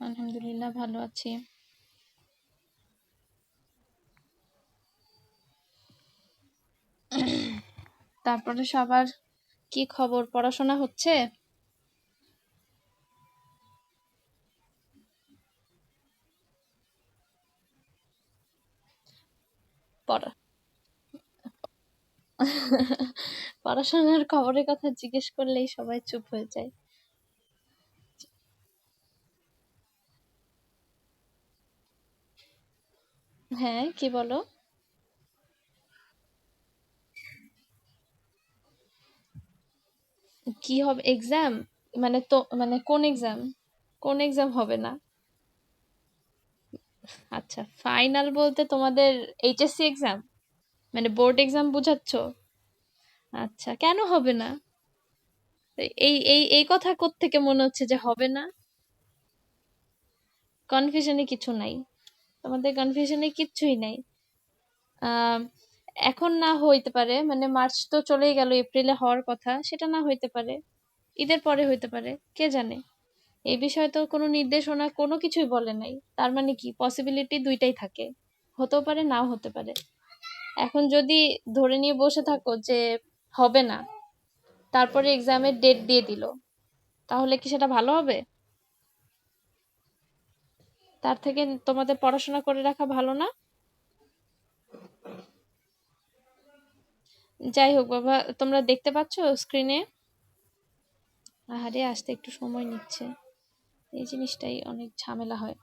আলহামদুলিল্লাহ ভালো আছি। তারপরে সবার কি খবর? পড়াশোনা হচ্ছে? পড়া পড়াশোনার খবরের কথা জিজ্ঞেস করলেই সবাই চুপ হয়ে যায়। হ্যাঁ, কি বলো? কি হবে এক্সাম? মানে কোন এক্সাম? কোন এক্সাম হবে না? আচ্ছা, ফাইনাল বলতে তোমাদের এইচএসসি এক্সাম? মানে বোর্ড এক্সাম বোঝাচ্ছ? আচ্ছা, কেন হবে না? এই কথা কোত্থেকে মনে হচ্ছে যে হবে না? কনফিউশনে কিছু নাই। তোমাদের কনফিউশনে কিচ্ছুই নাই। আহ এখন না হইতে পারে, মানে মার্চ তো চলেই গেল, এপ্রিলে হওয়ার কথা, সেটা না হইতে পারে, ঈদের পরে হইতে পারে, কে জানে। এই বিষয়ে তো কোনো নির্দেশনা কোনো কিছুই বলে নাই, তার মানে কি পসিবিলিটি দুইটাই থাকে, হতেও পারে নাও হতে পারে। এখন যদি ধরে নিয়ে বসে থাকো যে হবে না, তারপরে এক্সামের ডেট দিয়ে দিল, তাহলে কি সেটা ভালো হবে? তার থেকে তোমাদের পড়াশোনা করে রাখা ভালো না? যাই হোক বাবা, তোমরা দেখতে পাচ্ছ স্ক্রিনে? আহারে, আসতে একটু সময় নিচ্ছে, এই জিনিসটাই অনেক ঝামেলা হয়।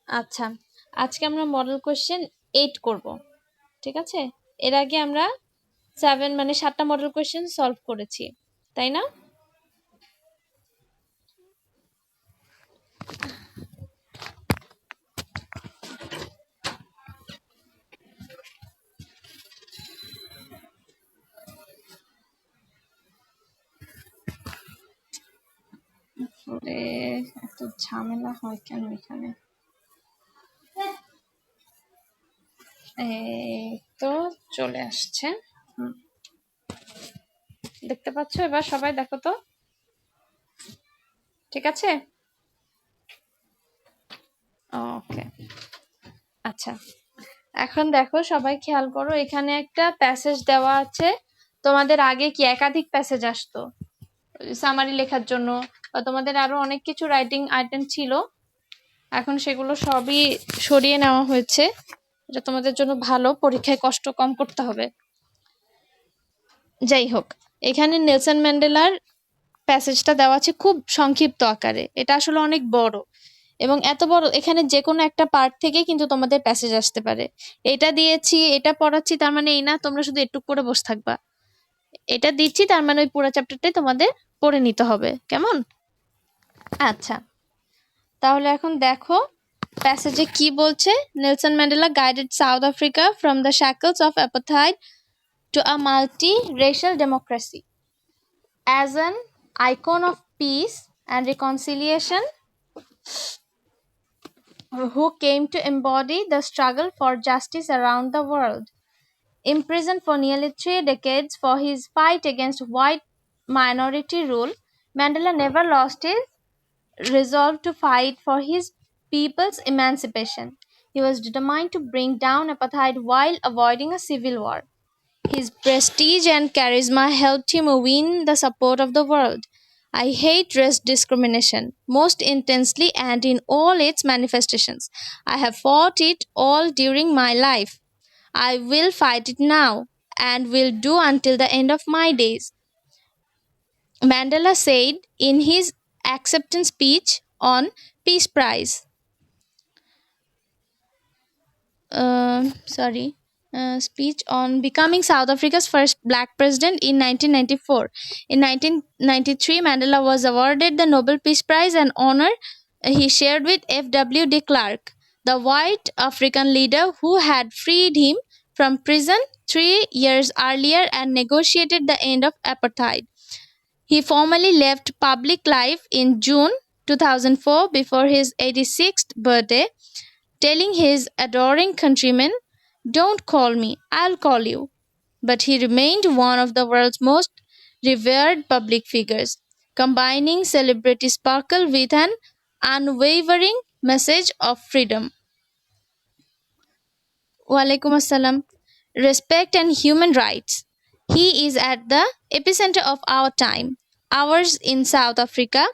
আচ্ছা, আজকে আমরা মডেল কোশ্চেন 8 করব, ঠিক আছে? এর আগে আমরা 7 মানে 7টা মডেল কোশ্চেন সলভ করেছি, তাই না? আসলে এত ঝামেলা হয় কেন এখানে? এই তো চলে আসছে। হুম, দেখতে পাচ্ছ? এবার সবাই দেখো তো, ঠিক আছে? ওকে, আচ্ছা, এখন দেখো সবাই খেয়াল করো, এখানে একটা প্যাসেজ দেওয়া আছে। তোমাদের আগে কি একাধিক প্যাসেজ আসতো সামারি লেখার জন্য, বা তোমাদের আরো অনেক কিছু রাইটিং আইটেম ছিল, এখন সেগুলো সবই সরিয়ে নেওয়া হয়েছে। এটা তোমাদের জন্য ভালো, পরীক্ষায় কষ্ট কম করতে হবে। যাই হোক, এখানে নেলসন ম্যান্ডেলার প্যাসেজটা দেওয়া আছে খুব সংক্ষিপ্ত আকারে, এটা আসলে অনেক বড়, এবং এত বড় এখানে যে কোনো একটা পার্ট থেকে কিন্তু তোমাদের প্যাসেজ আসতে পারে। এটা দিয়েছি, এটা পড়াচ্ছি, তার মানে এই না তোমরা শুধু একটু পড়ে বসে থাকবা। এটা দিচ্ছি, তার মানে ওই পুরো চ্যাপ্টারটাই তোমাদের পড়ে নিতে হবে, কেমন? আচ্ছা, তাহলে এখন দেখো প্যাসেজে কি বলছে। Nelson Mandela guided South Africa from the shackles of apartheid to a multi-racial democracy. As an icon of peace and reconciliation, who came to embody the struggle for justice around the world. Imprisoned for nearly 3 decades for his fight against white minority rule, Mandela never lost his resolve to fight for his people's emancipation. He was determined to bring down apartheid while avoiding a civil war. His prestige and charisma helped him win the support of the world. I hate race discrimination most intensely and in all its manifestations. I have fought it all during my life. I will fight it now and will do until the end of my days. Mandela said in his acceptance speech on Peace Prize. Sorry, speech on becoming South Africa's first black president in 1994. In 1993, Mandela was awarded the Nobel Peace Prize, an honor he shared with F.W. de Klerk, the white African leader who had freed him from prison 3 years earlier and negotiated the end of apartheid. He formally left public life in June 2004 before his 86th birthday, telling his adoring countrymen, "Don't call me, I'll call you." But he remained one of the world's most revered public figures, combining celebrity sparkle with an unwavering message of freedom. Walaikum assalam. Respect and human rights. He is at the epicenter of our time, ours in South Africa,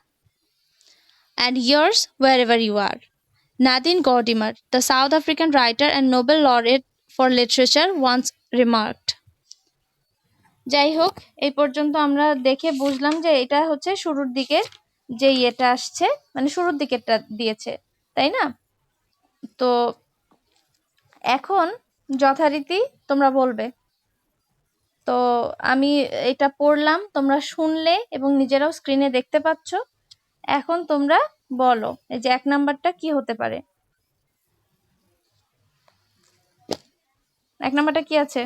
and yours wherever you are. Nadine Gordimer, the South African writer and Nobel laureate for literature, once remarked. যাই হোক, এই পর্যন্ত আমরা দেখে বুঝলাম যে এটা হচ্ছে শুরুর দিকে যে ইয়েটা আসছে, মানে শুরুর দিকেরটা দিয়েছে, তাই না? তো এখন যথারীতি তোমরা বলবে। তো আমি এটা পড়লাম, তোমরা শুনলে এবং নিজেরাও স্ক্রিনে দেখতে পাচ্ছ। এখন তোমরা বলো, এই যে 1 নাম্বারটা কি হতে পারে? 1 নাম্বারটা কি আছে?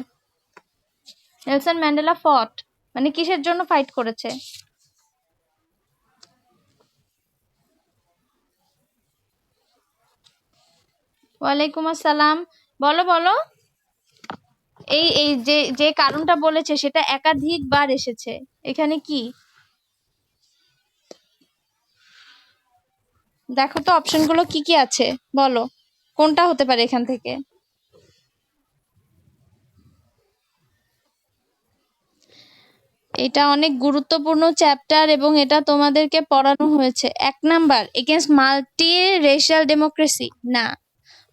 নেলসন ম্যান্ডেলা ফট, মানে কিসের জন্য ফাইট করেছে? ওয়ালাইকুম আসসালাম। বলো বলো। এই এই যে কারণটা বলেছে সেটা একাধিকবার এসেছে। এখানে কি? দেখো তো অপশনগুলো কি কি আছে, বলো কোনটা হতে পারে এখান থেকে। এটা অনেক গুরুত্বপূর্ণ চ্যাপ্টার এবং এটা তোমাদেরকে পড়ানো হয়েছে। 1 number, against multi racial democracy. না,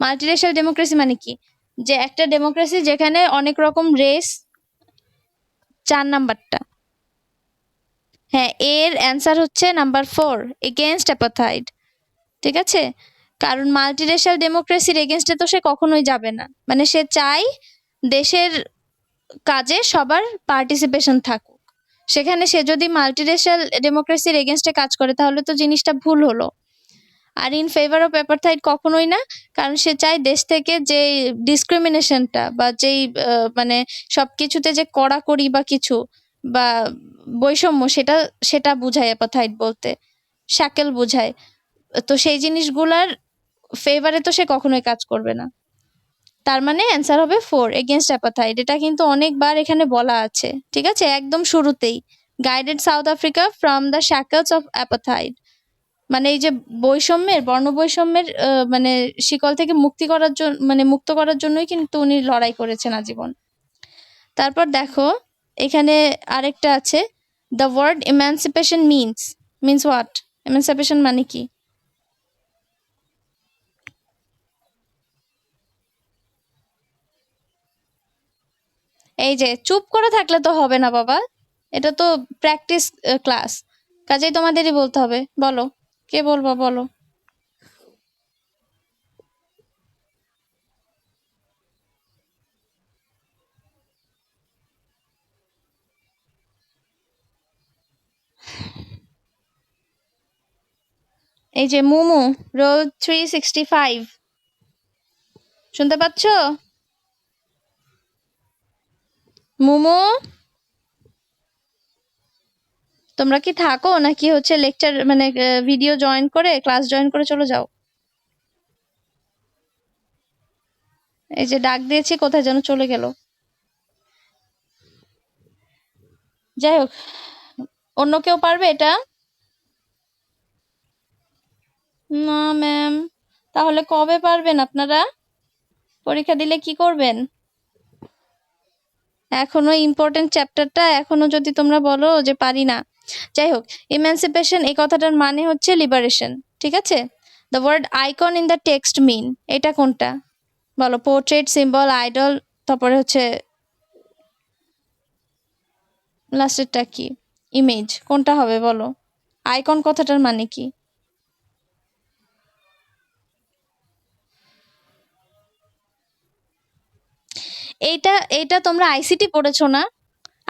মাল্টি রেশিয়াল ডেমোক্রেসি মানে কি? যে একটা ডেমোক্রেসি যেখানে অনেক রকম রেস। 4 নাম্বারটা। হ্যাঁ, এর অ্যান্সার হচ্ছে নাম্বার 4, এগেইনস্ট অ্যাপাথাইড। ঠিক আছে, কারণ মাল্টিরেশিয়াল ডেমোক্রেসির এগেইনস্টে তো সে কখনোই যাবে না, মানে সে চায় দেশের কাজে সবার পার্টিসিপেশন থাকুক। সেখানে সে যদি মাল্টিরেশিয়াল ডেমোক্রেসির এগেইনস্টে কাজ করে তাহলে তো জিনিসটা ভুল হলো। আর ইন ফেভার অফ অ্যাপারথাইড কখনোই না, কারণ সে চায় দেশ থেকে যে ডিসক্রিমিনেশনটা বা যেই মানে সবকিছুতে যে কড়াকড়ি বা কিছু বা বৈষম্য, সেটা সেটা বুঝায় অ্যাপারথাইড বলতে, শ্যাকেল বুঝায়। তো সেই জিনিসগুলার ফেভারে তো সে কখনোই কাজ করবে না। তার মানে অ্যান্সার হবে 4, এগেইনস্ট অ্যাপাথাইড। এটা কিন্তু অনেকবার এখানে বলা আছে, ঠিক আছে, একদম শুরুতেই। Guided South Africa from the shackles of apartheid, মানে এই যে বৈষম্যের, বর্ণ বৈষম্যের মানে শিকল থেকে মুক্তি করার জন্য, মানে মুক্ত করার জন্যই কিন্তু উনি লড়াই করেছেন আজীবন। তারপর দেখো এখানে আরেকটা আছে, the word emancipation means what? Emancipation মানে কি? এই যে চুপ করে থাকলে তো হবে না বাবা, এটা তো প্র্যাকটিস ক্লাস, কাজেই তোমাদেরই বলতে হবে। বলো, কে বলবো বলো। এই যে মুমু, রোল 365, শুনতে পাচ্ছ? মুমু, তোমরা কি থাকো নাকি হচ্ছে লেকচার মানে ভিডিও জয়েন করে, ক্লাস জয়েন করে চলে যাও? এই যে ডাক দিয়েছি, কোথায় যেন চলে গেল। যাই হোক, অন্য কেউ পারবে এটা? না ম্যাম। তাহলে কবে পারবেন আপনারা? পরীক্ষা দিলে কি করবেন? এখনো ইম্পর্টেন্ট চ্যাপ্টারটা এখনো যদি তোমরা বলো যে পারি না। যাই হোক, ইমানসিপেশন এই কথাটার মানে হচ্ছে লিবারেশন, ঠিক আছে। The word icon in the text mean, এটা কোনটা বলো? পোর্ট্রেট, সিম্বল, আইডল, তারপরে হচ্ছে লাস্টেরটা কি? ইমেজ। কোনটা হবে বলো? আইকন কথাটার মানে কি? এইটা এইটা তোমরা আইসিটি পড়েছো না?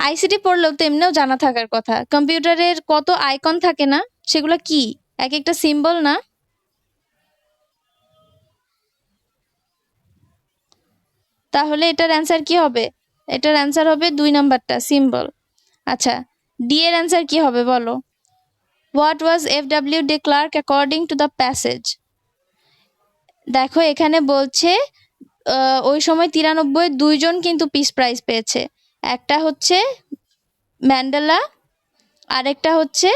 আইসিটি পড়লেও তো এমনিও জানা থাকার কথা। কম্পিউটারের কত আইকন থাকে না, সেগুলো কি এক একটা সিম্বল না? তাহলে এটার অ্যান্সার কি হবে? এটার অ্যান্সার হবে 2 নাম্বারটা, সিম্বল। আচ্ছা, ডি এর অ্যান্সার কি হবে বলো? What was F W. De Klerk according to the passage? দেখো এখানে বলছে ওই সময় 93 দুইজন কিন্তু পিস প্রাইজ পেয়েছে। একটা হচ্ছে ম্যান্ডেলা, আরেকটা হচ্ছে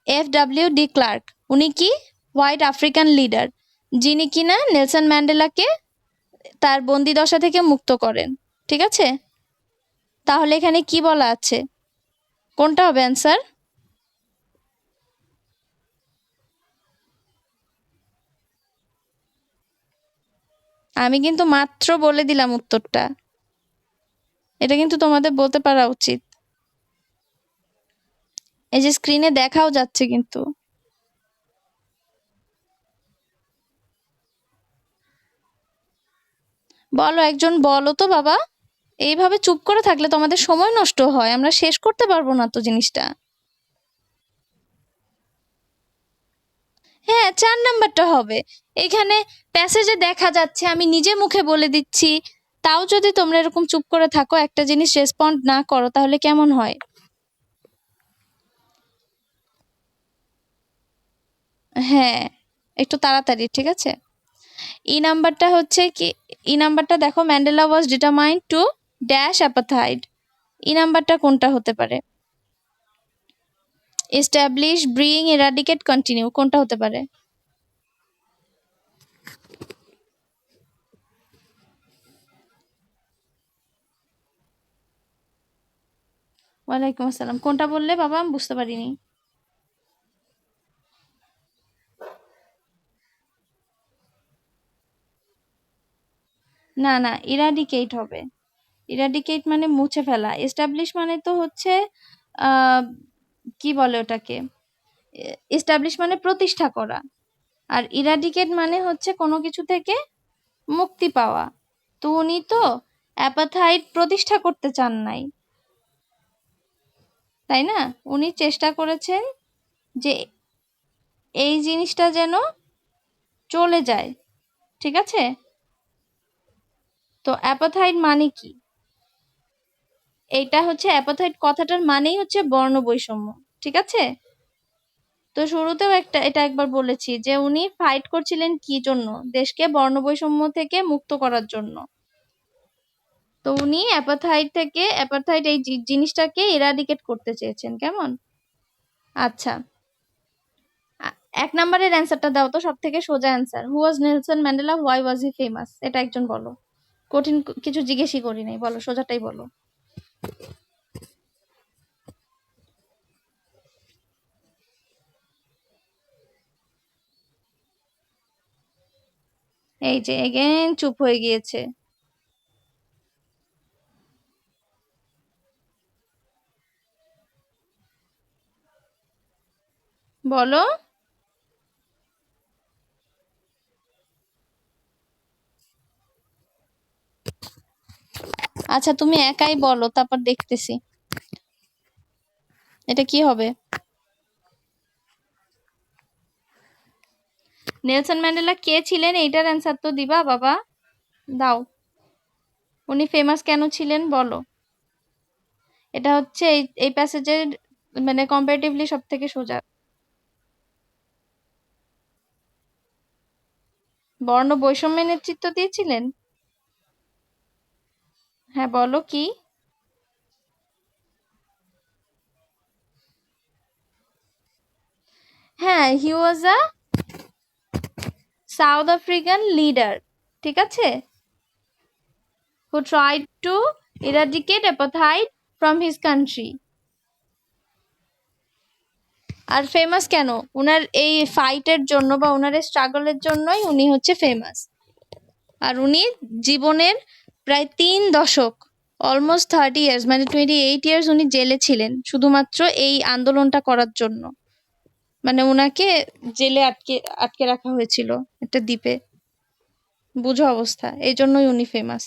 এফ.ডব্লিউ. D clerk. উনি কি হোয়াইট আফ্রিকান লিডার, যিনি কিনা নেলসন ম্যান্ডেলাকে তার বন্দিদশা থেকে মুক্ত করেন। ঠিক আছে, তাহলে এখানে কি বলা আছে, কোনটা হবে অ্যান্সার? আমি কিন্তু মাত্র বলে দিলাম উত্তরটা, এটা কিন্তু তোমাদের বলতে পারা উচিত। এই যে স্ক্রিনে দেখাও যাচ্ছে কিন্তু। বলো, একজন বলো তো বাবা। এইভাবে চুপ করে থাকলে তো আমাদের সময় নষ্ট হয়, আমরা শেষ করতে পারবো না তো জিনিসটা। হ্যাঁ, 4 নাম্বারটা হবে। এখানে প্যাসেজে দেখা যাচ্ছে, আমি নিজে মুখে বলে দিচ্ছি, তাও যদি তোমরা এরকম চুপ করে থাকো, একটা জিনিস রেসপন্ড না করো, তাহলে কেমন হয়? হ্যাঁ, একটু তাড়াতাড়ি, ঠিক আছে। ই নাম্বারটা হচ্ছে কি, ই নাম্বারটা দেখো, Mandela was determined to dash apartheid. ই নাম্বারটা কোনটা হতে পারে? এস্টাবলিশ, ব্রিং, এরাডিকেট, কন্টিনিউ, কোনটা হতে পারে? ওয়ালাইকুম আসসালাম, কোনটা বললে বাবা, আমি বুঝতে পারিনি। না না, ইরাডিকেট হবে। ইরাডিকেট মানে মুছে ফেলা, এস্টাবলিশ মানে তো হচ্ছে কি বলে ওটাকে, এস্টাবলিশ মানে প্রতিষ্ঠা করা, আর ইরাডিকেট মানে হচ্ছে কোনো কিছু থেকে মুক্তি পাওয়া। তো উনি তো অ্যাপাথাইট প্রতিষ্ঠা করতে চান নাই, তাই না? উনি চেষ্টা করেছেন যে এই জিনিসটা যেন চলে যায়। ঠিক আছে, তো অ্যাপাথাইট মানে কি? এইটা হচ্ছে অ্যাপাথাইট কথাটার মানেই হচ্ছে বর্ণ বৈষম্য। ঠিক আছে, তো শুরুতেও এটা একবার বলেছি যে উনি ফাইট করছিলেন কি জন্য, দেশকে বর্ণ বৈষম্য থেকে মুক্ত করার জন্য। তো উনি অ্যাপাথাইট এই জিনিসটাকে ইরাডিকেট করতে চেয়েছেন। কেমন? আচ্ছা, 1 নাম্বারের অ্যান্সারটা দাও তো, সব থেকে সোজা answer. Who was Nelson Mandela, why was he famous? এটা একজন বলো, কঠিন কিছু জিজ্ঞেসই করি নাই, বলো, সোজাটাই বলো। এই যে এগেন চুপ হয়ে গিয়েছে। বলো। আচ্ছা, তুমি একাই বলো, তারপর দেখতেছি এটা কি হবে। নেলসন ম্যান্ডেলা কে ছিলেন, এইটার অ্যান্সার তো দিবা বাবা, দাও। উনি ফেমাস কেন ছিলেন বলো। এটা হচ্ছে এই প্যাসেজের মানে কম্পারেটিভলি সব থেকে সোজা। বর্ণ বৈষম্যের নেতৃত্ব দিয়েছিলেন। হ্যাঁ, বলো কি। হ্যাঁ, হি ওয়াজ আ সাউথ আফ্রিকান লিডার। ঠিক আছে, who tried to eradicate apartheid from his country. আর ফেমাস কেন? উনার এই ফাইটের জন্য বা উনার স্ট্রাগলের জন্যই উনি হচ্ছে ফেমাস। আর উনি জীবনের প্রায় 3 দশক, অলমোস্ট 30 ইয়ার্স, মানে 28 ইয়ার্স উনি জেলে ছিলেন শুধুমাত্র এই আন্দোলনটা করার জন্য। মানে উনাকে জেলে আটকে আটকে রাখা হয়েছিল একটা দ্বীপে, বুঝো অবস্থা, এই জন্যই উনি ফেমাস।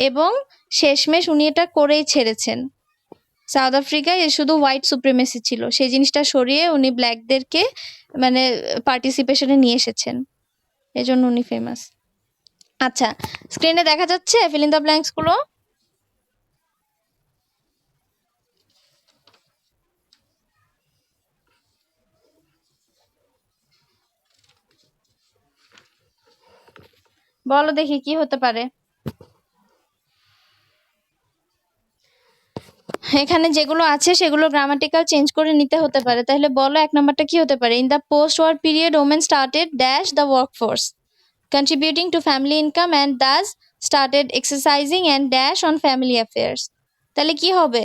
এবং শেষমেশ উনি এটা করেই ছেড়েছেন। সাউথ আফ্রিকায় শুধু হোয়াইট সুপ্রিমেসি ছিল, সেই জিনিসটা সরিয়ে উনি ব্ল্যাকদেরকে মানে পার্টিসিপেশনে নিয়ে এসেছেন, এজন্য উনি ফেমাস। আচ্ছা, স্ক্রিনে দেখা যাচ্ছে ফিল ইন দ্য ব্ল্যাঙ্কস গুলো। বলো দেখি কি হতে পারে। এখানে যেগুলো আছে সেগুলো গ্রামাটিক্যাল চেঞ্জ করে নিতে হতে পারে। তাহলে বলো 1 নাম্বারটা কি হতে পারে? In the post war period women started dash the workforce, contributing to family income and thus started exercising and dash on family affairs. তাহলে কি হবে?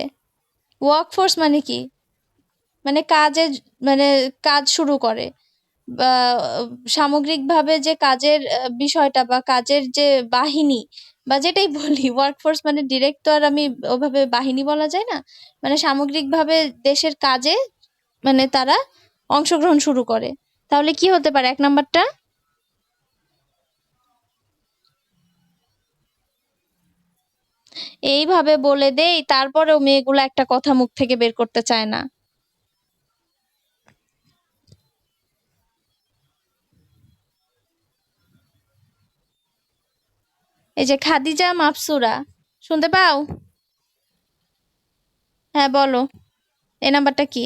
ওয়ার্কফোর্স মানে কি? মানে কাজে, মানে কাজ শুরু করে বা সামগ্রিকভাবে যে কাজের বিষয়টা বা কাজের যে বাহিনী বা যেটাই বলি, ওয়ার্কফোর্স মানে ডিরেক্ট তো আর আমি ওভাবে বাহিনী বলা যায় না, মানে সামগ্রিকভাবে দেশের কাজে মানে তারা অংশগ্রহণ শুরু করে। তাহলে কি হতে পারে 1 নাম্বারটা? এইভাবে বলে দেই, তারপরেও মেয়েগুলো একটা কথা মুখ থেকে বের করতে চায় না। এই যে খাদিজা মাফসুরা, শুনতে পাও? হ্যাঁ বলো, এই নাম্বারটা কি?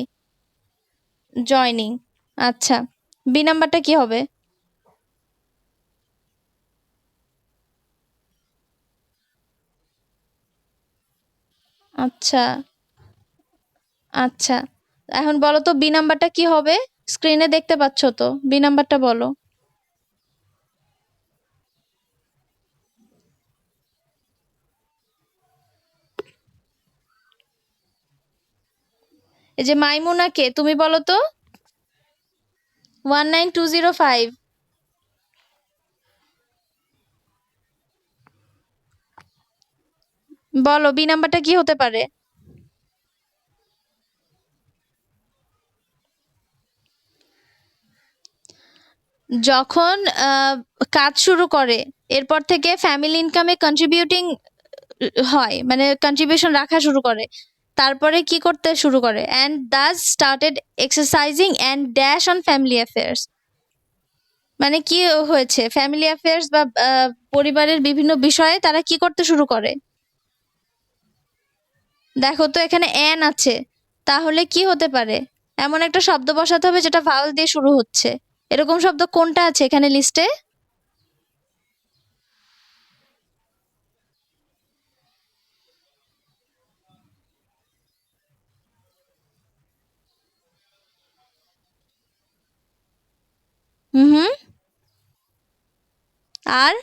জয়নিং। আচ্ছা, বি নাম্বারটা কি হবে? আচ্ছা আচ্ছা, এখন বলো তো বি নাম্বারটা কি হবে? স্ক্রিনে দেখতে পাচ্ছ তো, বি নাম্বারটা বলো। এই যে মাইমুনা কে, তুমি বলো তো। 19205। বলো বি নাম্বারটা কি হতে পারে? যখন কাজ শুরু করে, এরপর থেকে ফ্যামিলি ইনকামে কন্ট্রিবিউটিং হয়, মানে কন্ট্রিবিউশন রাখা শুরু করে, তারপরে কি করতে শুরু করে? And thus started exercising and dash on family affairs. মানে কি হয়েছে? ফ্যামিলি অ্যাফেয়ার্স বা পরিবারের বিভিন্ন বিষয়ে তারা কি করতে শুরু করে? দেখো তো এখানে অ্যান আছে, তাহলে কি হতে পারে? এমন একটা শব্দ বসাতে হবে যেটা ভাওয়েল দিয়ে শুরু হচ্ছে। এরকম শব্দ কোনটা আছে এখানে লিস্টে? হুম হুম। আর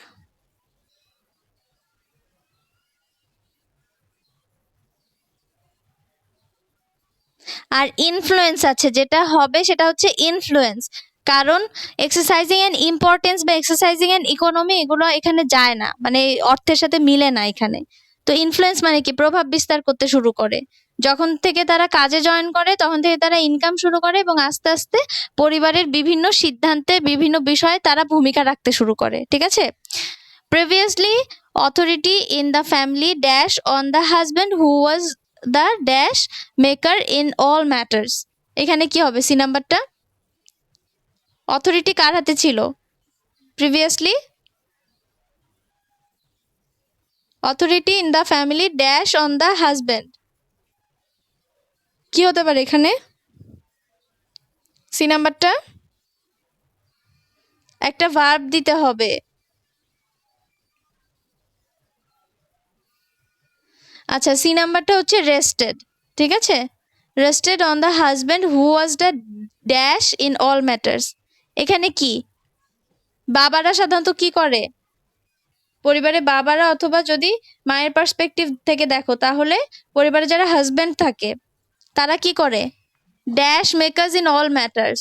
আর ইনফ্লুয়েন্স আছে, যেটা হবে সেটা হচ্ছে ইনফ্লুয়েন্স। কারণ এক্সারসাইজিং এন্ড ইম্পর্টেন্স বা এক্সারসাইজিং এন্ড ইকোনমি এগুলো এখানে যায় না, মানে অর্থের সাথে মিলে না এখানে। তো ইনফ্লুয়েন্স মানে কি? প্রভাব বিস্তার করতে শুরু করে। যখন থেকে তারা কাজে জয়েন করে তখন থেকে তারা ইনকাম শুরু করে এবং আস্তে আস্তে পরিবারের বিভিন্ন সিদ্ধান্তে বিভিন্ন বিষয়ে তারা ভূমিকা রাখতে শুরু করে। ঠিক আছে? Previously, authority in the family dash on the husband who was the dash maker in all matters. এখানে কি হবে? সি নাম্বারটা। অথরিটি কার হাতে ছিল previously? Authority in the family dash on the husband. কি হতে পারে এখানে? সি নাম্বারটা। একটা ভার্ব দিতে হবে। আচ্ছা, সি নাম্বারটা হচ্ছে রেস্টেড। ঠিক আছে? Rested on the husband who was the dash in all matters. এখানে কি? বাবারা সাধারণত কি করে? পরিবারে বাবারা, অথবা যদি মায়ের পার্সপেক্টিভ থেকে দেখো তাহলে পরিবারে যারা হাজব্যান্ড থাকে তারা কি করে? Dash makers in all matters.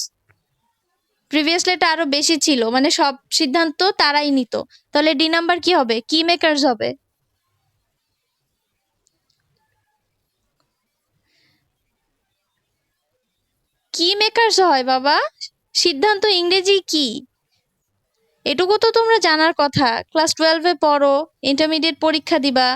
Previously এটা আরো বেশি ছিল, মানে সব সিদ্ধান্ত তারাই নিত। তাহলে ডি নাম্বার কি হবে? কি মেকার্স হবে। কি মেকার্স হয় বাবা? সিদ্ধান্ত ইংরেজি কি? এটুকু তো তোমরা জানার কথা, ক্লাস 12-এ পড়ো, ইন্টারমিডিয়েট পরীক্ষা দিবা।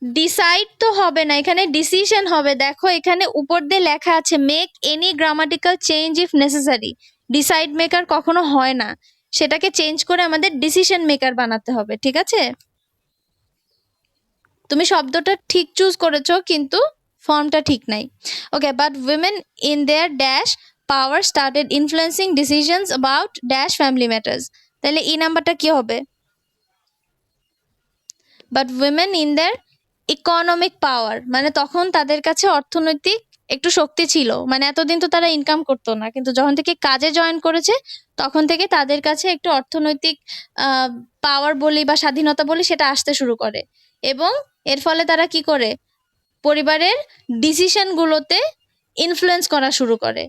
ডিসাইড তো হবে না, এখানে ডিসিশন হবে। দেখো এখানে উপর দিয়ে লেখা আছে make any grammatical change if necessary. Decide maker কখনো হয় না, সেটাকে চেঞ্জ করে আমাদের ডিসিশন মেকার বানাতে হবে। ঠিক আছে? তুমি শব্দটা ঠিক চুজ করেছো কিন্তু ফর্মটা ঠিক নাই। Okay, but women in their dash power started influencing decisions about dash family matters. তাহলে এই নাম্বারটা কি হবে? But women in their economic power, মানে তখন তাদের কাছে অর্থনৈতিক একটু শক্তি ছিল, মানে এতদিন তো তারা ইনকাম করতো না, কিন্তু যখন থেকে কাজে জয়েন করেছে তখন থেকে তাদের কাছে একটু অর্থনৈতিক পাওয়ার বলি বা স্বাধীনতা বলি সেটা আসতে শুরু করে, এবং এর ফলে তারা কি করে পরিবারের ডিসিশনগুলোতে ইনফ্লুয়েন্স করা শুরু করে।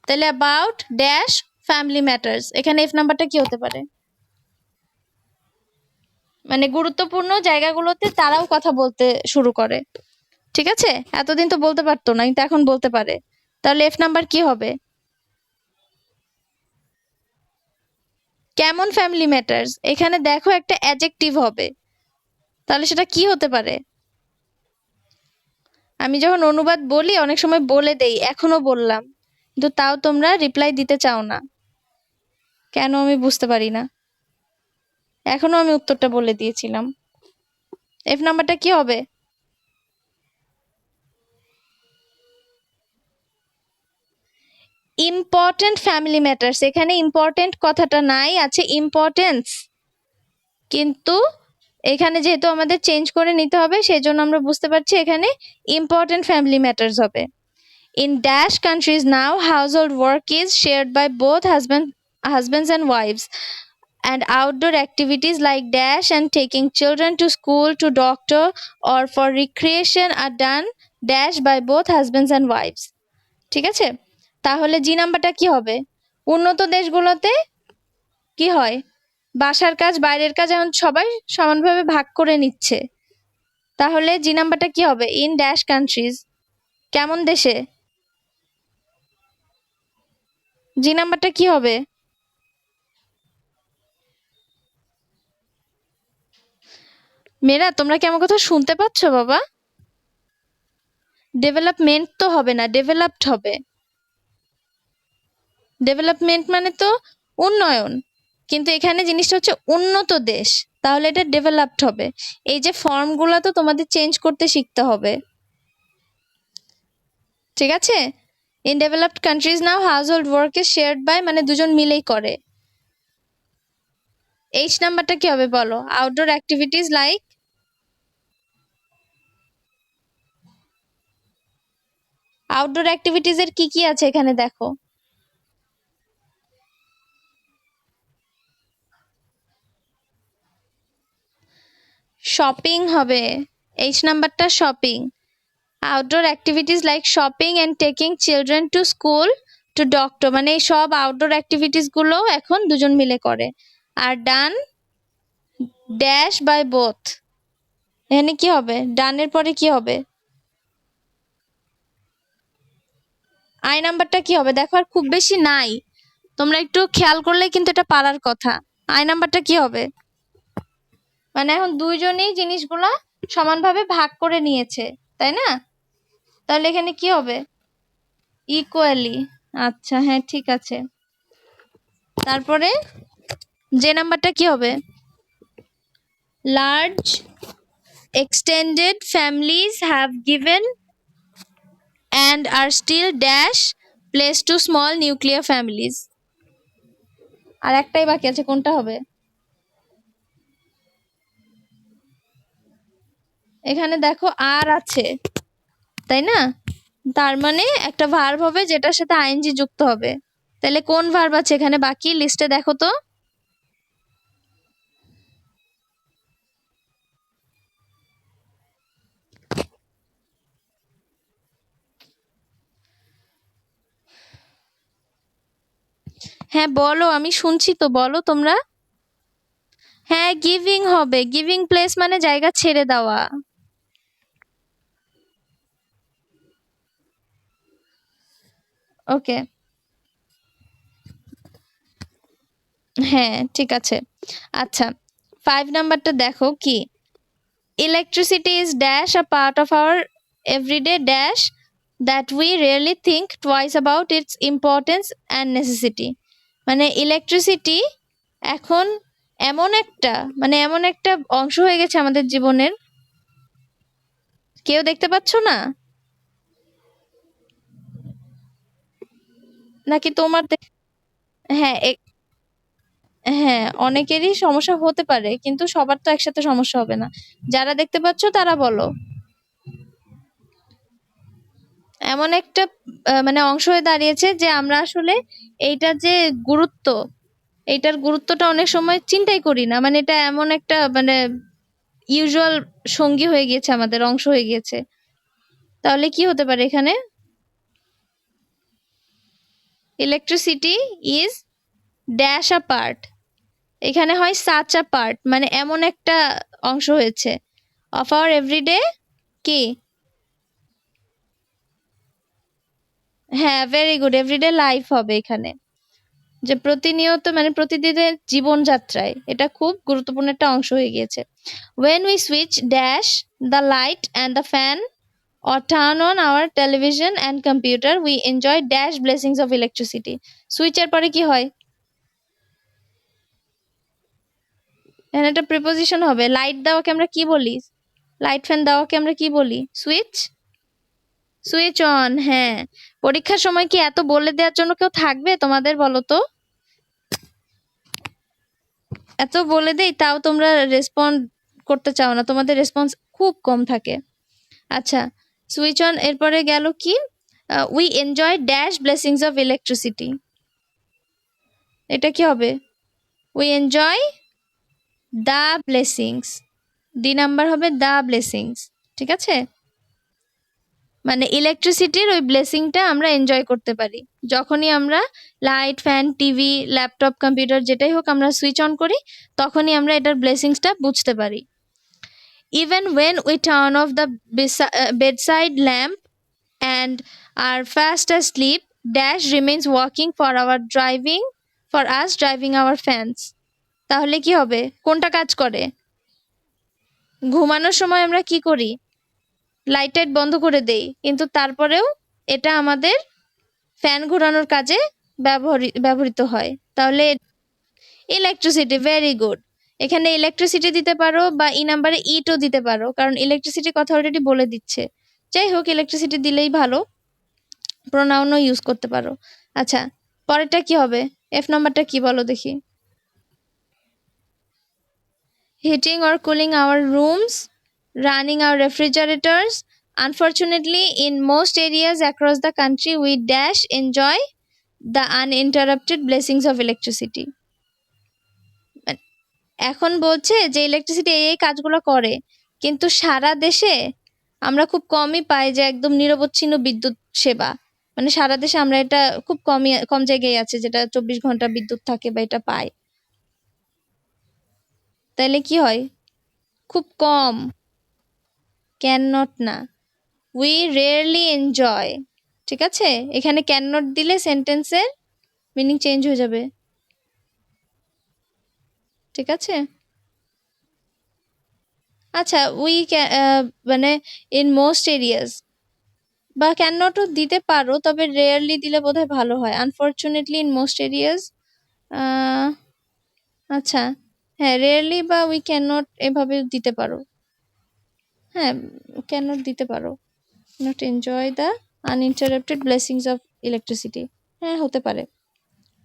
তাহলে অ্যাবাউট ড্যাশ ফ্যামিলি ম্যাটার্স, এখানে এফ নাম্বারটা কি হতে পারে? মানে গুরুত্বপূর্ণ জায়গাগুলোতে তারাও কথা বলতে শুরু করে। ঠিক আছে, এতদিন তো বলতে পারতো না, কিন্তু এখন বলতে পারে। তাহলে এফ নাম্বার কি হবে? কেমন ফ্যামিলি ম্যাটার্স, এখানে দেখো একটা অ্যাডজেক্টিভ হবে, তাহলে সেটা কি হতে পারে? আমি যখন অনুবাদ বলি অনেক সময় বলে দেই, এখনো বললাম, কিন্তু তাও তোমরা রিপ্লাই দিতে চাও না কেন, আমি বুঝতে পারি না। এখনো আমি উত্তরটা বলে দিয়েছিলাম। এফ নাম্বারটা কি হবে? ইম্পর্টেন্ট ফ্যামিলি ম্যাটার্স, এখানে ইম্পর্টেন্ট কথাটা নাই, আছে ইম্পর্টেন্স, কিন্তু এখানে যেহেতু আমাদের চেঞ্জ করে নিতে হবে সেই জন্য আমরা বুঝতে পারছি এখানে ইম্পর্টেন্ট ফ্যামিলি ম্যাটার্স হবে। In dash countries now, household work is shared by both husbands and wives, and outdoor activities like dash and taking children to school, to doctor, or for recreation are done dash by both husbands and wives. ঠিক আছে, তাহলে G নাম্বারটা কি হবে? উন্নত দেশগুলোতে কি হয়, বাসার কাজ বাইরের কাজ এখন সবাই সমানভাবে ভাগ করে নিচ্ছে, তাহলে জি নাম্বারটা কি হবে? ইন ড্যাশ কান্ট্রিজ, কেমন দেশে? জি নাম্বারটা কি হবে? মেয়েরা তোমরা কি আমার কথা শুনতে পাচ্ছ বাবা? ডেভেলপমেন্ট তো হবে না, ডেভেলপড হবে। ডেভেলপমেন্ট মানে তো উন্নয়ন, কিন্তু এখানে জিনিসটা হচ্ছে উন্নত দেশ, তাহলে এটা ডেভেলপড হবে। এই যে ফর্মগুলো তো তোমাদের চেঞ্জ করতে শিখতে হবে, ঠিক আছে? In developed countries now household work is shared by, মানে দুজন মিলেই করে। এইচ নাম্বারটা কি হবে বলো? Outdoor activities like, outdoor activities এর কি কি আছে এখানে দেখো। শপিং হবে, এইচ নাম্বারটা shopping. Outdoor activities like shopping and taking children to school, to doctor, মানে এই সব আউটডোর অ্যাক্টিভিটিস গুলো এখন দুজন মিলে করে। আর ডান ড্যাশ বাই বোথ, এখানে কি হবে? ডানের পরে কি হবে? আই নাম্বারটা কি হবে দেখো, আর খুব বেশি নাই, তোমরা একটু খেয়াল করলে কিন্তু এটা পারার কথা। আই নাম্বারটা কি হবে? মানে এখন দুইজনই জিনিসগুলা সমানভাবে ভাগ করে নিয়েছে, তাই না? তাহলে এখানে কি হবে? ইকুয়ালি। আচ্ছা হ্যাঁ ঠিক আছে, তারপরে যে নাম্বারটা কি হবে? Large extended families have given and are still dash place to small nuclear families। আর একটাই বাকি আছে, কোনটা হবে? এখানে দেখো আর আছে, তাই না? তার মানে একটা ভার্ব হবে যেটার সাথে আইএনজি যুক্ত হবে। তাহলে কোন ভার্ব আছে এখানে বাকি লিস্টে দেখো তো। হ্যাঁ বলো, আমি শুনছি তো, বলো তোমরা। হ্যাঁ গিভিং হবে, গিভিং প্লেস মানে জায়গা ছেড়ে দেওয়া। ওকে, হ্যাঁ ঠিক আছে। আচ্ছা 5 নাম্বারটা দেখো কি, electricity is dash a part of our everyday dash that we rarely think twice about its importance and necessity। মানে ইলেকট্রিসিটি এখন এমন একটা, মানে এমন একটা অংশ হয়ে গেছে আমাদের জীবনের, কেউ দেখতে পাচ্ছ না নাকি তোমার হ্যাঁ হ্যাঁ, অনেকেরই সমস্যা হতে পারে, কিন্তু সবার তো একসাথে সমস্যা হবে না। যারা দেখতে পাচ্ছ তারা বলো। এমন একটা মানে অংশ হয়ে দাঁড়িয়েছে যে আমরা আসলে এইটার যে গুরুত্ব, এইটার গুরুত্বটা অনেক সময় চিন্তাই করি না। মানে এটা এমন একটা মানে ইউজুয়াল সঙ্গী হয়ে গিয়েছে, আমাদের অংশ হয়ে গিয়েছে। তাহলে কি হতে পারে এখানে? Electricity is dash a part, এখানে হয় সাচ আ পার্ট, মানে এমন একটা অংশ হয়েছে অফ আওয়ার এভরিডে। কি? হ্যাঁ, ভেরি গুড, এভরিডে লাইফ হবে এখানে। যে প্রতিনিয়ত মানে প্রতিদিনের জীবনযাত্রায় এটা খুব গুরুত্বপূর্ণ একটা অংশ হয়ে গিয়েছে। when we switch dash the light and the fan or turn on our television and computer we enjoy dash blessings of electricity. সুইচের পরে কি হয়? এখানে একটা প্রিপোজিশন হবে। লাইট দেওয়াকে আমরা কি বলি? লাইট ফ্যান দেওয়াকে আমরা কি বলি? সুইচ। Switch on. হ্যাঁ, পরীক্ষার সময় কি এত বলে দেওয়ার জন্য কেউ থাকবে তোমাদের, বলো তো? এত বলে দেই তাও তোমরা রেসপন্ড করতে চাও না, তোমাদের রেসপন্স খুব কম থাকে। আচ্ছা, সুইচ অন এরপরে গেল কি? We enjoy dash blessings of electricity, এটা কি হবে? We enjoy the blessings, D number হবে দ্য ব্লেসিংস। ঠিক আছে, মানে ইলেকট্রিসিটির ওই ব্লেসিংটা আমরা এনজয় করতে পারি যখনই আমরা light fan TV laptop computer যেটাই হোক আমরা সুইচ অন করি, তখনই আমরা এটার ব্লেসিংসটা বুঝতে পারি। Even when we turn off the bedside lamp and are fast asleep, dash remains working for our driving, for us driving our fans. তাহলে কি হবে? কোনটা কাজ করে? ঘুমানোর সময় আমরা কি করি? লাইট টাইট বন্ধ করে দেই, কিন্তু তারপরেও এটা আমাদের ফ্যান ঘোরানোর কাজে ব্যবহৃত হয়। তাহলে ইলেকট্রিসিটি, ভেরি গুড। এখানে ইলেকট্রিসিটি দিতে পারো বা ই নাম্বারে ইটও দিতে পারো, কারণ ইলেকট্রিসিটির কথা অলরেডি বলে দিচ্ছে। যাই হোক, ইলেকট্রিসিটি দিলেই ভালো, প্রোনাউনও ইউজ করতে পারো। আচ্ছা, পরেরটা কি হবে? এফ নাম্বারটা কি বলো দেখি? Heating or cooling our rooms, running our refrigerators. Unfortunately, in most areas across the country, we dash enjoy the uninterrupted blessings of electricity. এখন বলছে যে ইলেকট্রিসিটি এই কাজগুলো করে, কিন্তু সারা দেশে আমরা খুব কমই পাই যে একদম নিরবচ্ছিন্ন বিদ্যুৎ সেবা। মানে সারা দেশে আমরা এটা খুব কম জায়গায় আছে যেটা 24 ঘন্টা বিদ্যুৎ থাকে বা এটা পায়। তাইলে কি হয়? খুব কম। ক্যান নট না, উই রেয়ারলি এনজয়। ঠিক আছে, এখানে ক্যান নট দিলে সেন্টেন্সের মিনিং চেঞ্জ হয়ে যাবে। ঠিক আছে, আচ্ছা, মানে ইন মোস্ট এরিয়াস বা ক্যান নটও দিতে পারো, তবে রেয়ারলি দিলে বোধহয় ভালো হয়। আনফরচুনেটলি ইন মোস্ট এরিয়াস, আচ্ছা, হ্যাঁ, রেয়ারলি বা উই ক্যান নট এভাবে দিতে পারো। হ্যাঁ, ক্যান নট দিতে পারো। Not enjoy the uninterrupted blessings of electricity. হ্যাঁ, হতে পারে,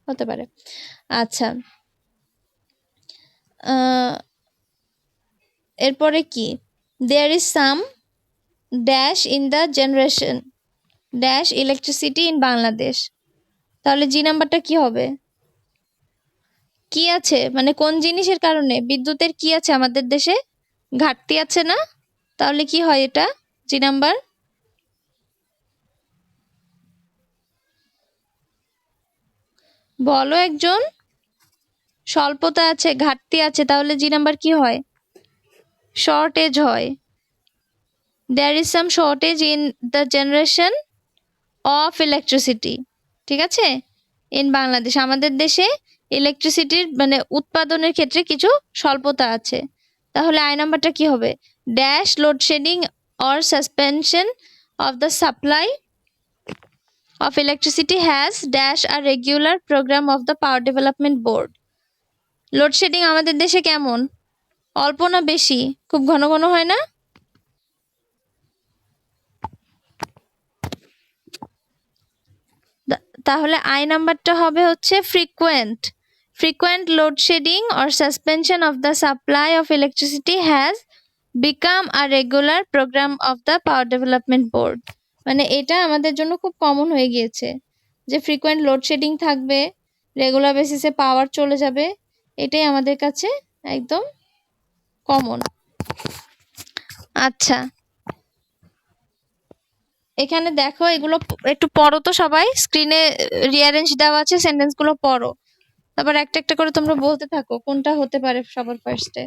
হতে পারে। আচ্ছা, এরপরে কি? There is some dash in the generation dash electricity in Bangladesh. তাহলে জি নাম্বারটা কি হবে? কি আছে মানে কোন জিনিসের কারণে বিদ্যুতের কি আছে আমাদের দেশে? ঘাটতি আছে না? তাহলে কি হয় এটা? G number. বলো একজন। স্বল্পতা আছে, ঘাটতি আছে, তাহলে জি নাম্বার কি হয়? শর্টেজ হয়। There is some shortage in the generation of electricity. ঠিক আছে, ইন বাংলাদেশ, আমাদের দেশে ইলেকট্রিসিটির মানে উৎপাদনের ক্ষেত্রে কিছু স্বল্পতা আছে। তাহলে আই নাম্বারটা কি হবে? Dash load shedding or suspension of the supply of electricity has dash a regular program of the power development board. Load shedding আমাদের দেশে কেমন? অল্প না বেশি? খুব ঘন ঘন হয় না? তাহলে আই নাম্বারটা হবে হচ্ছে frequent. Frequent load shedding or suspension of the supply of electricity has become a regular program of the Power Development Board. মানে এটা আমাদের জন্য খুব কমন হয়ে গিয়েছে যে ফ্রিকোয়েন্ট লোডশেডিং থাকবে, রেগুলার বেসিসে পাওয়ার চলে যাবে, এটাই আমাদের কাছে একদম কমন। আচ্ছা, এখানে দেখো এগুলো একটু পড়ো তো সবাই, স্ক্রিনে রিঅ্যারেঞ্জ দেওয়া আছে, সেন্টেন্সগুলো পড়ো, তারপর একটা একটা করে তোমরা বলতে থাকো কোনটা হতে পারে সবার ফার্স্টে।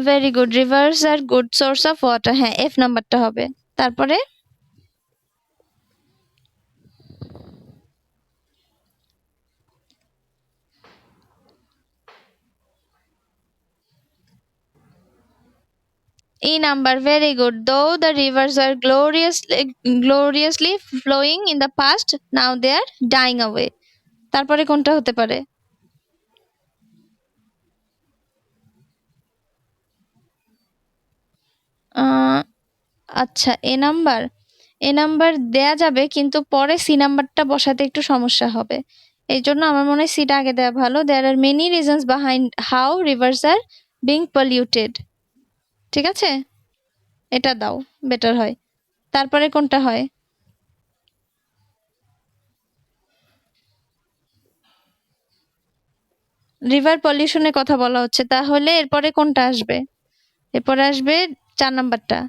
Very good, rivers are good source of water, হ্যাঁ এফ নাম্বারটা হবে। তারপরে E number, very good. Though the rivers were gloriously flowing in the past, now they are dying away. তারপরে কোনটা হতে পারে? আচ্ছা, এ নাম্বার দেয়া যাবে, কিন্তু পরে সি নাম্বারটা বসাতে একটু সমস্যা হবে, এই জন্য আমার মনে হয় সিটা আগে দেওয়া ভালো। There are many reasons behind how rivers are being polluted. ঠিক আছে, এটা দাও, বেটার হয়। তারপরে কোনটা হয়? রিভার পলিউশনের কথা বলা হচ্ছে, তাহলে এরপরে কোনটা আসবে? এরপরে আসবে 4 নাম্বারটা।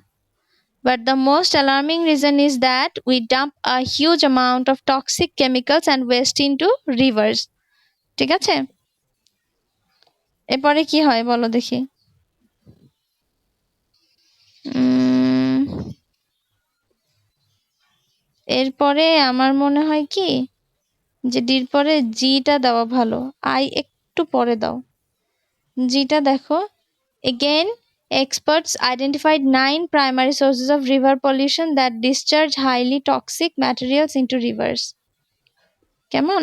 But the most alarming reason is that we dump a huge amount of toxic chemicals and waste into rivers. ঠিক আছে, এরপরে কি হয় বলো দেখি। এরপরে আমার মনে হয় কি যে ডির পরে জিটা দেওয়া ভালো, আই একটু পরে দাও। জিটা দেখো, again experts identified 9 primary sources of river pollution that discharge highly toxic materials into rivers. কেমন?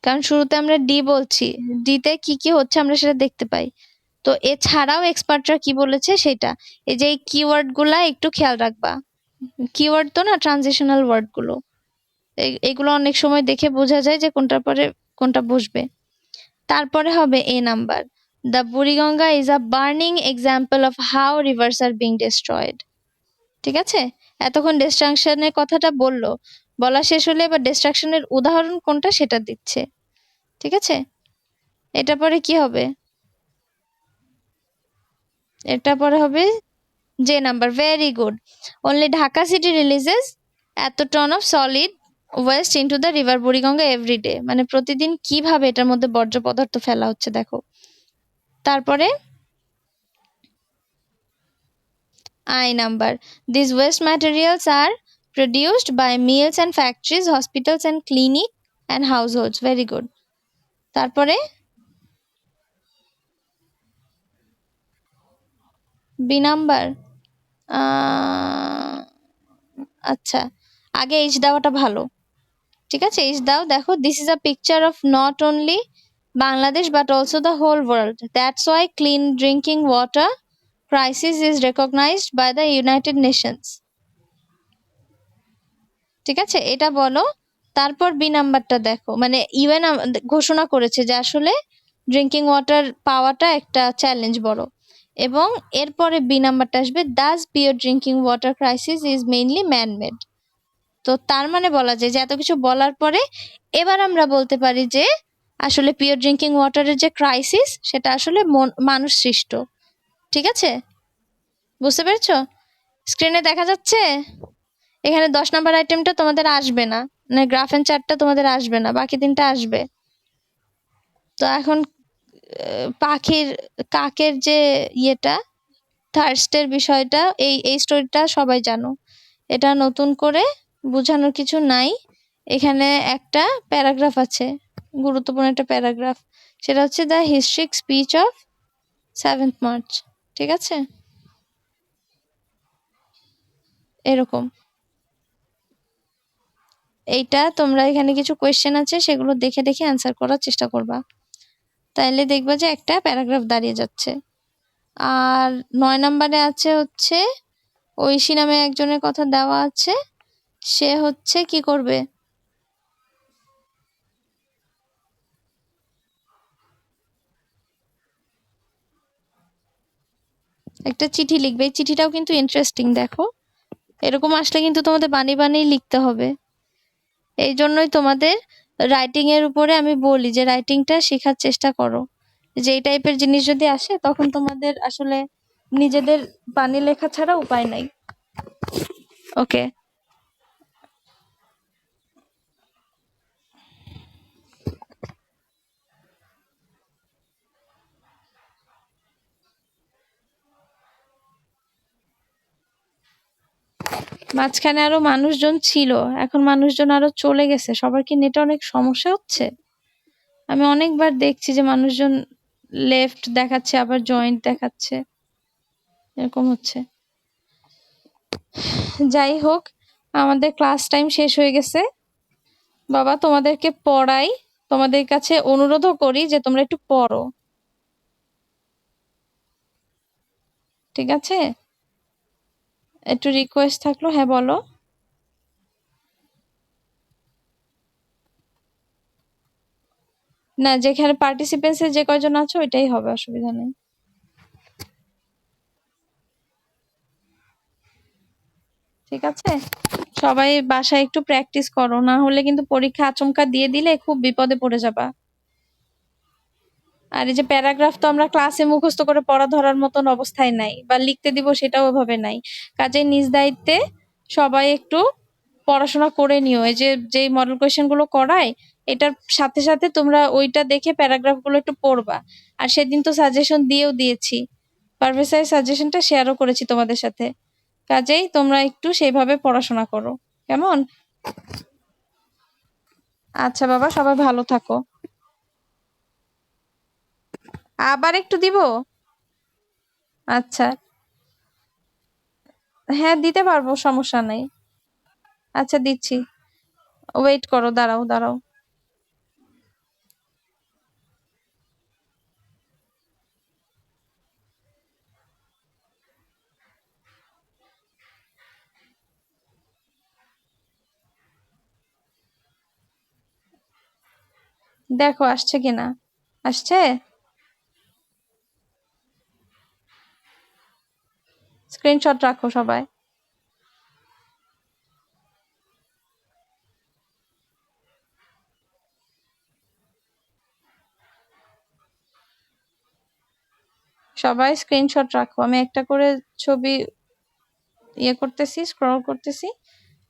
কারণ শুরুতে আমরা ডি বলছি, ডিতে কি কি হচ্ছে আমরা সেটা দেখতে পাই। তো এছাড়াও এক্সপার্টরা কি বলেছে সেটা, এই যে এই কিওয়ার্ড গুলা একটু খেয়াল রাখবা। কিওয়ার্ড তো না, ট্রানজিশনাল ওয়ার্ড গুলো, এগুলো অনেক সময় দেখে বোঝা যায় যে কোনটার পরে কোনটা বসবে। তারপরে হবে A number, the Buriganga is a burning example of how rivers are being destroyed. ঠিক আছে, এতক্ষণ ডিস্ট্রাকশনের কথাটা বললো, বলা শেষ হলে এবার ডিস্ট্রাকশনের উদাহরণ কোনটা সেটা দিচ্ছে। ঠিক আছে, এটা পরে কি হবে? এটা পরে হবে যে number, very good. Only Dhaka city releases এত ton of solid waste into the river Buriganga every day. মানে প্রতিদিন কিভাবে এটার মধ্যে বর্জ্য পদার্থ ফেলা হচ্ছে দেখো। তারপরে I number, this waste materials are produced by mills and factories, hospitals and clinic and households. Very good. তারপরে বি নাম্বার, আচ্ছা আগে এইচ দেওয়াটা ভালো। ঠিক আছে, এইচ দাও। দেখো, this is a picture of not only Bangladesh but also the whole world, that's why clean drinking water crisis is recognised by the United Nations. ঠিক আছে, এটা বলো। তারপর বি নাম্বারটা দেখো, মানে ইউএন ঘোষণা করেছে যে আসলে ড্রিঙ্কিং ওয়াটার পাওয়াটা একটা চ্যালেঞ্জ বড়, এবং এরপরে বি নাম্বারটা আসবে, Das pure drinking water crisis is mainly man made. তো তার মানে বলা যায় যে এত কিছু বলার পরে এবার আমরা বলতে পারি যে আসলে পিওর ড্রিঙ্কিং ওয়াটারের যে ক্রাইসিস সেটা আসলে মানুষ সৃষ্ট। ঠিক আছে, বুঝতে পেরেছ? স্ক্রিনে দেখা যাচ্ছে এখানে 10 নাম্বার আইটেমটা তোমাদের আসবে না, মানে গ্রাফ এন্ড চার্টটা তোমাদের আসবে না, বাকি তিনটা আসবে। তো এখন পাখির কাকের যে ইয়েটা, থার্স্টের বিষয়টা, এই স্টোরিটা সবাই জানো, এটা নতুন করে বোঝানোর কিছু নাই। এখানে একটা প্যারাগ্রাফ আছে, গুরুত্বপূর্ণ একটা প্যারাগ্রাফ, সেটা হচ্ছে the historic speech of 7th March. ঠিক আছে, এরকম। এইটা তোমরা এখানে কিছু কোয়েশ্চেন আছে সেগুলো দেখে দেখে অ্যান্সার করার চেষ্টা করবা, তাইলে দেখবা যে একটা প্যারাগ্রাফ দাঁড়িয়ে যাচ্ছে। আর 9 নম্বরে আছে হচ্ছে ঐশী নামে একজনের কথা দেওয়া আছে, সে হচ্ছে কি করবে, একটা চিঠি লিখবে। এই চিঠিটাও কিন্তু ইন্টারেস্টিং, দেখো এরকম আসলে কিন্তু তোমাদের বানিয়ে বানিয়ে লিখতে হবে। এই জন্যই তোমাদের রাইটিং এর উপরে আমি বলি যে রাইটিংটা শেখার চেষ্টা করো, যে এই টাইপের জিনিস যদি আসে তখন তোমাদের আসলে নিজেদের বানিয়ে লেখা ছাড়া উপায় নাই। ওকে, মাঝখানে আরো মানুষজন ছিল, এখন মানুষজন আরো চলে গেছে, সবার কি নেটে অনেক সমস্যা হচ্ছে? আমি অনেকবার দেখছি যে মানুষজন লেফট দেখাচ্ছে আবার জয়েন্ট দেখাচ্ছে, এরকম হচ্ছে। যাই হোক, আমাদের ক্লাস টাইম শেষ হয়ে গেছে। বাবা তোমাদেরকে পড়াই, তোমাদের কাছে অনুরোধও করি যে তোমরা একটু পড়ো, ঠিক আছে? একটু রিকোয়েস্ট থাকলো। হ্যাঁ বলো। না, যেখানে পার্টিসিপেন্টস যে কয়জন আছে ওইটাই হবে, অসুবিধা নেই। ঠিক আছে, সবাই বাসায় একটু প্র্যাকটিস করো, না হলে কিন্তু পরীক্ষা আচমকা দিয়ে দিলে খুব বিপদে পড়ে যাবা। আর এই যে প্যারাগ্রাফ তো আমরা ক্লাসে মুখস্থ করে পড়া ধরার মতন অবস্থায় নাই, বা লিখতে দিব সেটাও ওভাবে নাই। কাজে নিজ দায়িত্বে সবাই একটু পড়াশোনা করে নিও। এই যে যেই মডেল কোয়েশ্চেন গুলো করায় এটার সাথে সাথে তোমরা ওইটা দেখে প্যারাগ্রাফ গুলো একটু পড়বা। আর সেদিন তো সাজেশন দিয়েও দিয়েছি, পারভেজ স্যারের সাজেশনটা শেয়ারও করেছি তোমাদের সাথে। কাজেই তোমরা একটু সেইভাবে পড়াশোনা করো, কেমন? আচ্ছা বাবা, সবাই ভালো থাকো। আবার একটু দিব? আচ্ছা, হ্যাঁ দিতে পারবো, সমস্যা নাই। আচ্ছা দিচ্ছি, ওয়েট করো, দাঁড়াও দাঁড়াও। দেখো আসছে কিনা। আসছে? স্ক্রিনশট রাখো সবাই। সবাই স্ক্রিনশট রাখো, আমি একটা করে ছবি ইয়ে করতেছি, স্ক্রল করতেছি,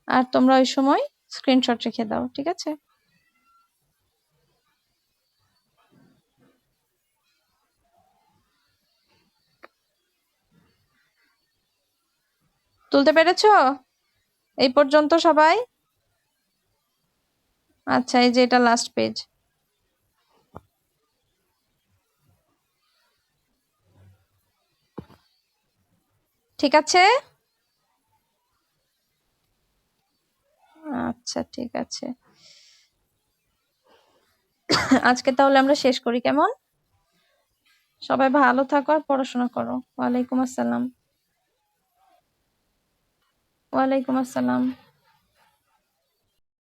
আর তোমরা ওই সময় স্ক্রিনশট রেখে দাও, ঠিক আছে? তুলতে পেরেছো এই পর্যন্ত সবাই? আচ্ছা, এই যে এটা লাস্ট পেজ, ঠিক আছে? আচ্ছা ঠিক আছে, আজকে তাহলে আমরা শেষ করি, কেমন? সবাই ভালো থাকো আর পড়াশোনা করো। ওয়ালাইকুম আসসালাম। ওয়ালাইকুম আসসালাম।